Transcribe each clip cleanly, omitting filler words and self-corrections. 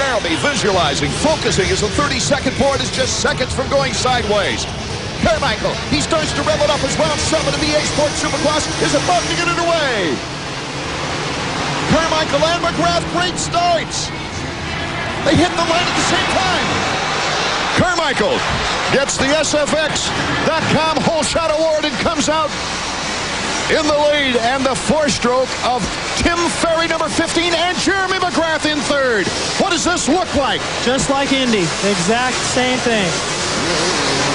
Jeremy visualizing, focusing as the 32nd board is just seconds from going sideways. Carmichael, he starts to rev it up as round 7 of the A-Sport Supercross is about to get it away. Carmichael and McGrath, great starts. They hit the line at the same time. Carmichael gets the SFX.com Whole Shot Award and comes out in the lead, and the 4-stroke of Tim Ferry, number 15, and Jeremy McGrath in 3rd. What does this look like? Just like Indy, the exact same thing.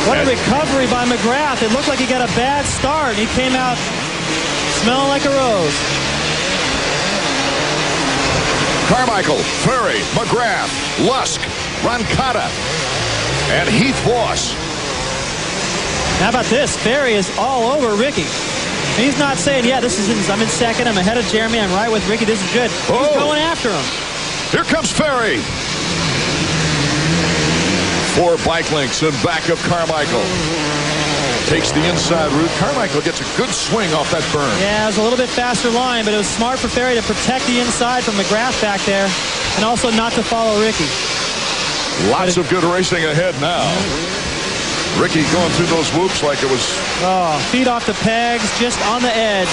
What a recovery by McGrath. It looked like he got a bad start. He came out smelling like a rose. Carmichael, Ferry, McGrath, Lusk, Roncada, and Heath Voss. How about this? Ferry is all over Ricky. He's not saying, yeah, I'm in 2nd, I'm ahead of Jeremy, I'm right with Ricky, this is good. He's going after him. Here comes Ferry. 4 bike lengths in back of Carmichael. Takes the inside route. Carmichael gets a good swing off that berm. Yeah, it was a little bit faster line, but it was smart for Ferry to protect the inside from McGrath back there and also not to follow Ricky. Lots of good racing ahead now. Ricky going through those whoops like it was... feet off the pegs, just on the edge.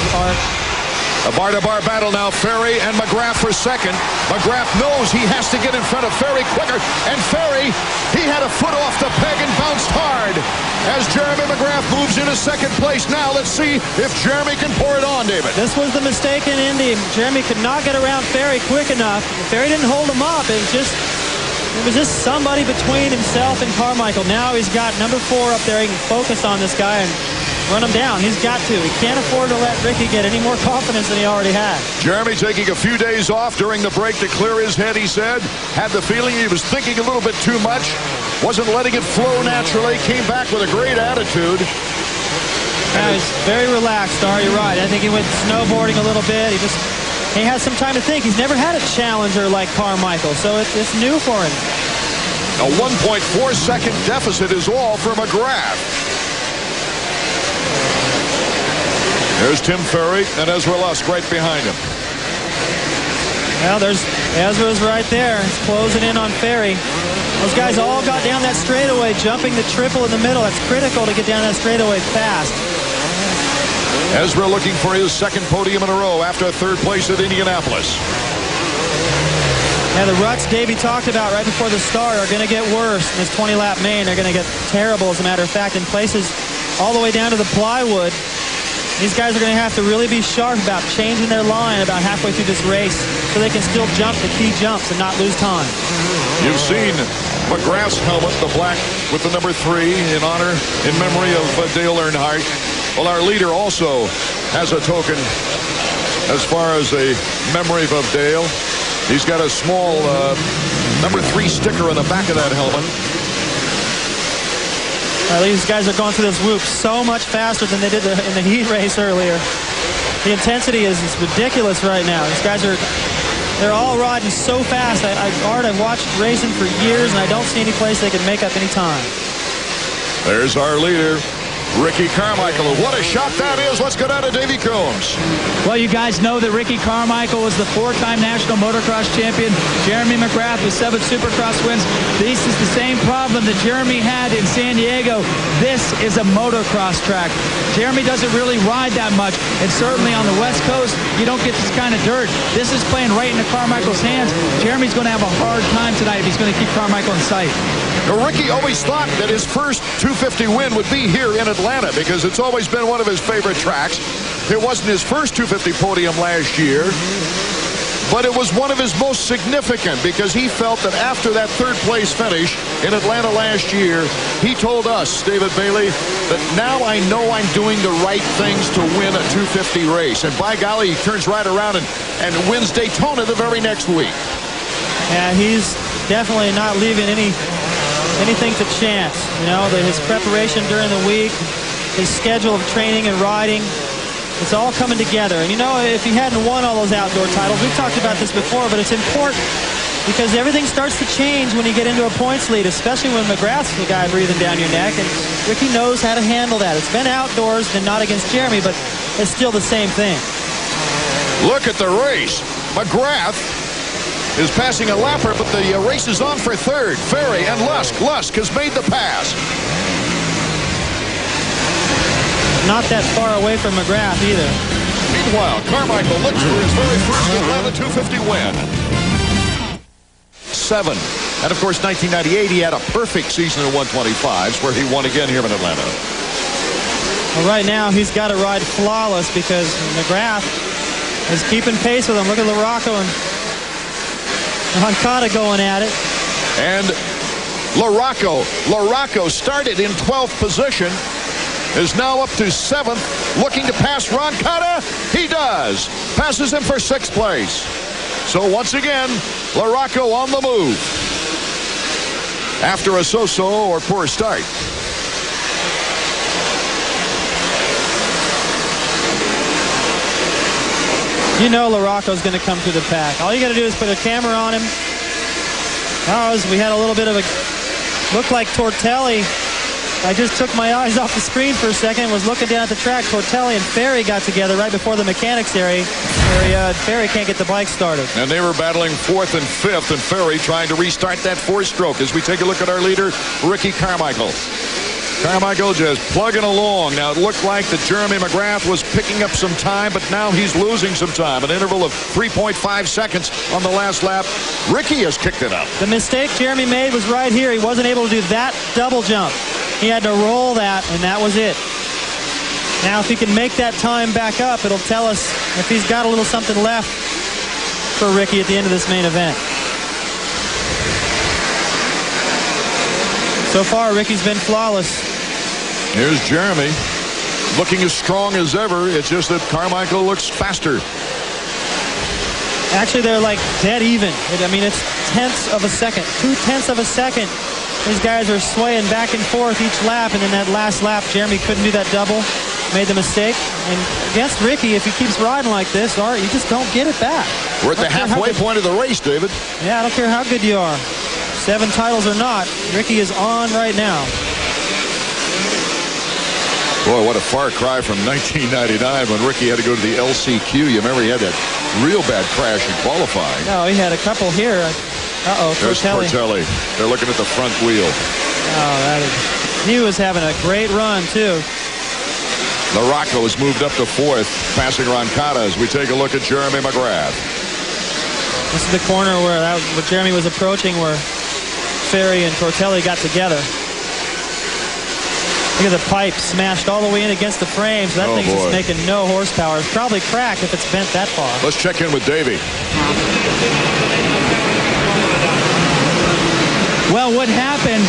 A bar-to-bar battle now. Ferry and McGrath for 2nd. McGrath knows he has to get in front of Ferry quicker. And Ferry, he had a foot off the peg and bounced hard as Jeremy McGrath moves into 2nd place. Now let's see if Jeremy can pour it on, David. This was the mistake in Indy. Jeremy could not get around Ferry quick enough. Ferry didn't hold him up. It was just somebody between himself and Carmichael. Now he's got number 4 up there. He can focus on this guy and run him down. He's got to. He can't afford to let Ricky get any more confidence than he already had. Jeremy taking a few days off during the break to clear his head, he said. Had the feeling he was thinking a little bit too much. Wasn't letting it flow naturally. Came back with a great attitude. Yeah, he's very relaxed, Star. You're right. I think he went snowboarding a little bit. He has some time to think. He's never had a challenger like Carmichael, so it's new for him. A 1.4-second deficit is all for McGrath. There's Tim Ferry and Ezra Lusk right behind him. Well, there's Ezra's right there. He's closing in on Ferry. Those guys all got down that straightaway, jumping the triple in the middle. That's critical to get down that straightaway fast. Ezra looking for his 2nd podium in a row after 3rd place at Indianapolis. Yeah, the ruts Davey talked about right before the start are going to get worse in this 20-lap main. They're going to get terrible, as a matter of fact, in places all the way down to the plywood. These guys are going to have to really be sharp about changing their line about halfway through this race so they can still jump the key jumps and not lose time. You've seen McGrath's helmet, the black with the number 3 in honor, in memory of Dale Earnhardt. Well, our leader also has a token as far as a memory of Dale. He's got a small number 3 sticker on the back of that helmet. These guys are going through this whoop so much faster than they did in the heat race earlier. The intensity is ridiculous right now. These guys they're all riding so fast. I've watched racing for years, and I don't see any place they can make up any time. There's our leader, Ricky Carmichael. What a shot that is. Let's go down to Davey Combs. Well, you guys know that Ricky Carmichael was the 4-time national motocross champion. Jeremy McGrath with 7 Supercross wins. This is the same problem that Jeremy had in San Diego. This is a motocross track. Jeremy doesn't really ride that much, and certainly on the West Coast, you don't get this kind of dirt. This is playing right into Carmichael's hands. Jeremy's going to have a hard time tonight if he's going to keep Carmichael in sight. Now, Ricky always thought that his first 250 win would be here in Atlanta because it's always been one of his favorite tracks. It wasn't his first 250 podium last year, but it was one of his most significant because he felt that after that 3rd place finish in Atlanta last year, he told us, David Bailey, that now I know I'm doing the right things to win a 250 race. And by golly, he turns right around and wins Daytona the very next week. Yeah, he's definitely not leaving anything to chance. You know, his preparation during the week, his schedule of training and riding, it's all coming together. And you know, if he hadn't won all those outdoor titles, we've talked about this before, but it's important because everything starts to change when you get into a points lead, especially when McGrath's the guy breathing down your neck, and Ricky knows how to handle that. It's been outdoors and not against Jeremy, but it's still the same thing. Look at the race. McGrath is passing a lapper, but the race is on for third. Ferry and Lusk. Lusk has made the pass. Not that far away from McGrath either. Meanwhile, Carmichael looks for his very first Atlanta 250 win. 7. And of course, 1998, he had a perfect season in 125s where he won again here in Atlanta. Well, right now, he's got to ride flawless because McGrath is keeping pace with him. Look at LaRocco and Moncada going at it. And LaRocco started in 12th position, is now up to 7th, looking to pass Roncada. He does. Passes him for 6th place. So once again, LaRocco on the move after a so-so or poor start. You know LaRocco's going to come through the pack. All you got to do is put a camera on him. We had a little bit of a look like Tortelli. I just took my eyes off the screen for a second and was looking down at the track. Tortelli and Ferry got together right before the mechanics area. Ferry can't get the bike started. And they were battling 4th and 5th, and Ferry trying to restart that 4-stroke as we take a look at our leader, Ricky Carmichael. Carmichael just plugging along. Now, it looked like that Jeremy McGrath was picking up some time, but now he's losing some time. An interval of 3.5 seconds on the last lap. Ricky has kicked it up. The mistake Jeremy made was right here. He wasn't able to do that double jump. He had to roll that, and that was it. Now, if he can make that time back up, it'll tell us if he's got a little something left for Ricky at the end of this main event. So far, Ricky's been flawless. Here's Jeremy, looking as strong as ever. It's just that Carmichael looks faster. Actually, they're like dead even. I mean, it's tenths of a second, 2/10 of a second. These guys are swaying back and forth each lap, and then that last lap, Jeremy couldn't do that double, made the mistake. And against Ricky, if he keeps riding like this, Art, you just don't get it back. We're at the halfway point of the race, David. Yeah, I don't care how good you are. 7 titles or not, Ricky is on right now. Boy, what a far cry from 1999 when Ricky had to go to the LCQ. You remember he had that real bad crash in qualifying. No, he had a couple here. Uh-oh, there's Tortelli. They're looking at the front wheel. Oh, he was having a great run, too. LaRocco has moved up to 4th, passing Roncada as we take a look at Jeremy McGrath. This is the corner where Jeremy was approaching, where Ferry and Tortelli got together. Look at the pipe smashed all the way in against the frames. That thing's just making no horsepower. It's probably cracked if it's bent that far. Let's check in with Davey. Well, what happened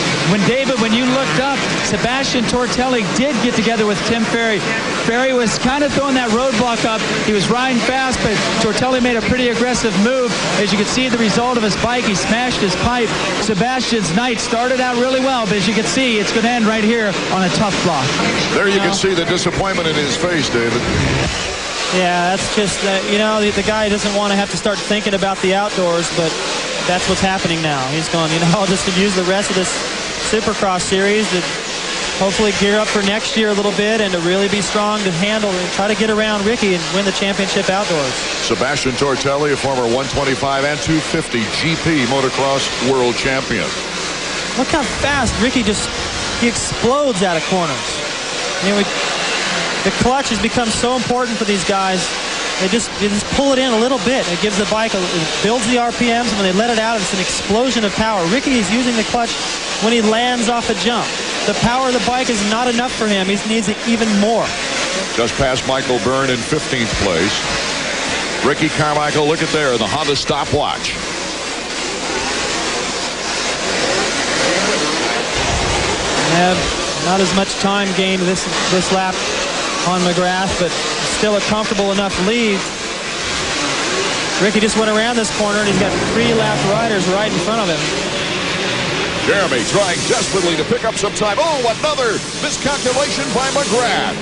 when you looked up, Sebastian Tortelli did get together with Tim Ferry. Ferry was kind of throwing that roadblock up. He was riding fast, but Tortelli made a pretty aggressive move. As you can see the result of his bike, he smashed his pipe. Sebastian's night started out really well, but as you can see, it's going to end right here on a tough block. There you can see the disappointment in his face, David. Yeah, that's just, the guy doesn't want to have to start thinking about the outdoors, but that's what's happening now. He's going, I'll just use the rest of this Supercross series to hopefully gear up for next year a little bit and to really be strong to handle and try to get around Ricky and win the championship outdoors. Sebastian Tortelli, a former 125 and 250 GP motocross world champion. Look how fast Ricky he explodes out of corners. The clutch has become so important for these guys. They just pull it in a little bit. It gives the bike, it builds the RPMs, and when they let it out, it's an explosion of power. Ricky is using the clutch when he lands off a jump. The power of the bike is not enough for him. He needs it even more. Just past Michael Byrne in 15th place. Ricky Carmichael, look at there, the Honda stopwatch. Not as much time gained this lap on McGrath, but still a comfortable enough lead. Ricky just went around this corner, and he's got 3 lap riders right in front of him. Jeremy trying desperately to pick up some time. Oh, another miscalculation by McGrath.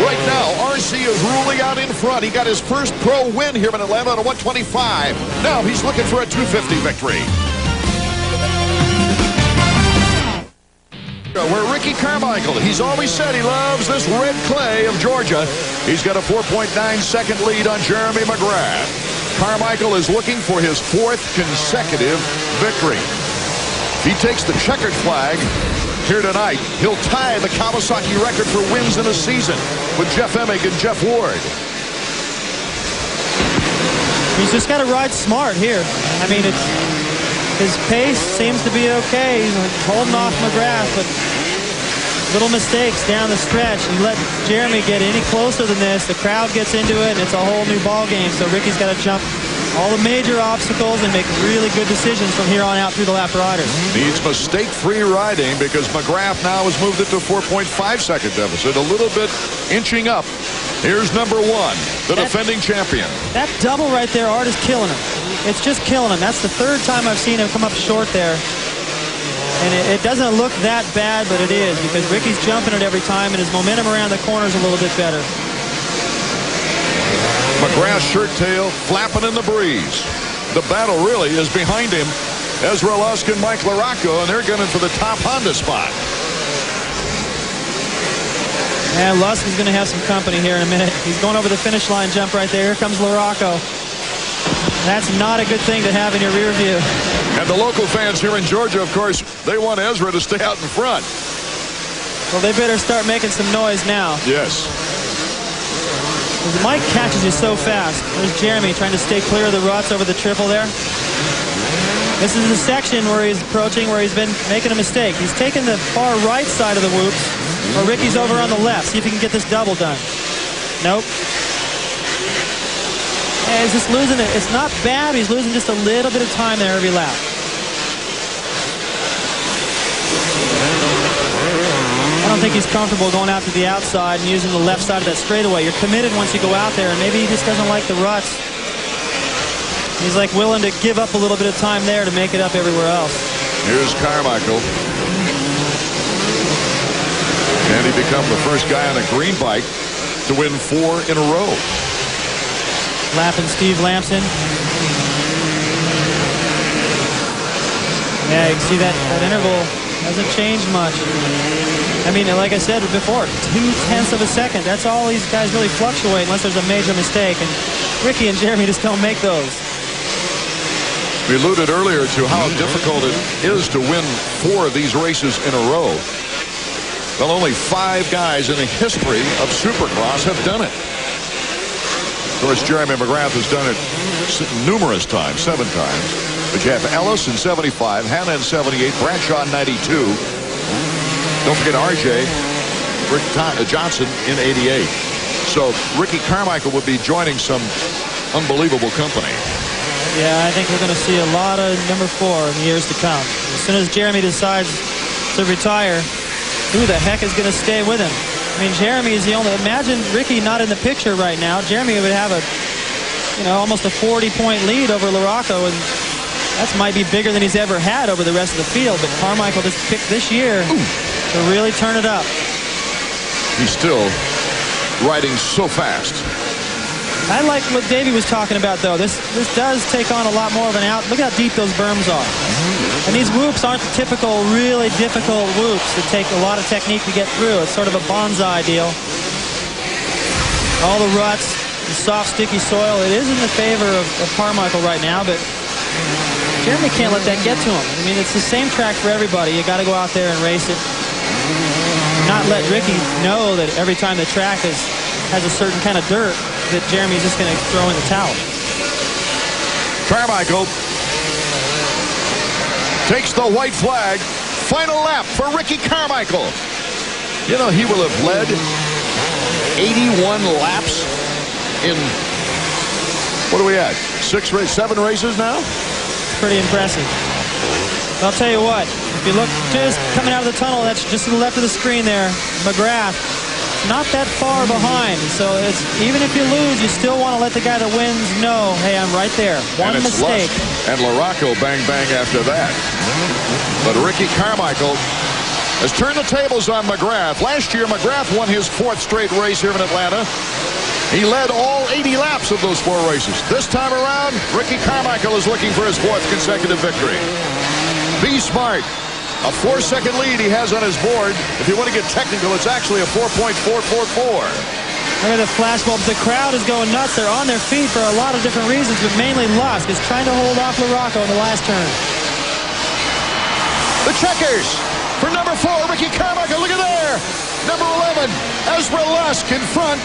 Right now, RC is ruling out in front. He got his first pro win here in Atlanta on a 125. Now he's looking for a 250 victory. Where Ricky Carmichael, he's always said he loves this red clay of Georgia. He's got a 4.9 second lead on Jeremy McGrath. Carmichael is looking for his 4th consecutive victory. If he takes the checkered flag here tonight, he'll tie the Kawasaki record for wins in a season with Jeff Emig and Jeff Ward. He's just got to ride smart here. I mean, his pace seems to be okay. He's holding off McGrath, but little mistakes down the stretch. You let Jeremy get any closer than this, the crowd gets into it, and it's a whole new ball game. So Ricky's got to jump all the major obstacles and make really good decisions from here on out through the lap riders. Needs mistake-free riding because McGrath now has moved it to 4.5-second deficit, a little bit inching up. Here's number 1, the defending champion. That double right there, Art, is killing him. It's just killing him. That's the 3rd time I've seen him come up short there. And it doesn't look that bad, but it is, because Ricky's jumping it every time, and his momentum around the corner is a little bit better. McGrath's shirt tail flapping in the breeze. The battle really is behind him. Ezra Lusk and Mike LaRocco, and they're gunning for the top Honda spot. And Lusk is going to have some company here in a minute. He's going over the finish line jump right there. Here comes LaRocco. That's not a good thing to have in your rear view. And the local fans here in Georgia, of course, they want Ezra to stay out in front. Well, they better start making some noise now. Yes. Mike catches you so fast. There's Jeremy trying to stay clear of the ruts over the triple there. This is the section where he's approaching, where he's been making a mistake. He's taken the far right side of the whoops, while Ricky's over on the left. See if he can get this double done. Nope. And he's just losing it. It's not bad. He's losing just a little bit of time there every lap. I don't think he's comfortable going out to the outside and using the left side of that straightaway. You're committed once you go out there, and maybe he just doesn't like the ruts. He's like willing to give up a little bit of time there to make it up everywhere else. Here's Carmichael. Can he become the first guy on a green bike to win 4 in a row? Lapping Steve Lamson. Yeah, you can see that interval hasn't changed much. I mean, like I said before, 0.2 of a second. That's all these guys really fluctuate unless there's a major mistake. And Ricky and Jeremy just don't make those. We alluded earlier to how difficult it is to win 4 of these races in a row. Well, only 5 guys in the history of Supercross have done it. Of course, Jeremy McGrath has done it numerous times, 7 times. But you have Ellis in 75, Hanna in 78, Bradshaw in 92. Don't forget RJ, Rick Johnson in 88. So Ricky Carmichael would be joining some unbelievable company. Yeah, I think we're going to see a lot of number 4 in the years to come. As soon as Jeremy decides to retire, who the heck is going to stay with him? I mean, Jeremy is the only. Imagine Ricky not in the picture right now. Jeremy would have almost a 40-point lead over LaRocco, and that might be bigger than he's ever had over the rest of the field. But Carmichael just picked this year to really turn it up. He's still riding so fast. I like what Davey was talking about, though. This does take on a lot more of an out. Look how deep those berms are. And these whoops aren't the typical, really difficult whoops that take a lot of technique to get through. It's sort of a bonsai deal. All the ruts, the soft, sticky soil. It is in the favor of Carmichael right now, but Jeremy can't let that get to him. I mean, it's the same track for everybody. You got to go out there and race it. Not let Ricky know that every time the track has a certain kind of dirt, that Jeremy's just going to throw in the towel. Carmichael takes the white flag. Final lap for Ricky Carmichael. You know, he will have led 81 laps in, what are we at? 7 races now? Pretty impressive. I'll tell you what, if you look just coming out of the tunnel, that's just to the left of the screen there, McGrath. Not that far behind, so it's even if you lose, you still want to let the guy that wins know, hey, I'm right there. One mistake. Lusk and LaRocco bang after that. But Ricky Carmichael has turned the tables on McGrath. Last year, McGrath won his 4th straight race here in Atlanta. He led all 80 laps of those 4 races. This time around, Ricky Carmichael is looking for his 4th consecutive victory. Be smart. A 4-second lead he has on his board. If you want to get technical, it's actually a 4.444. Look at the flashbulbs. The crowd is going nuts. They're on their feet for a lot of different reasons, but mainly Lusk is trying to hold off LaRocco in the last turn. The checkers for number 4, Ricky Carmichael. Look at there. Number 11, Ezra Lusk in front.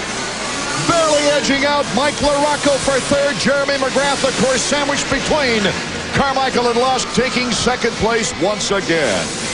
Barely edging out Mike LaRocco for third. Jeremy McGrath, of course, sandwiched between Carmichael and Lusk, taking second place once again.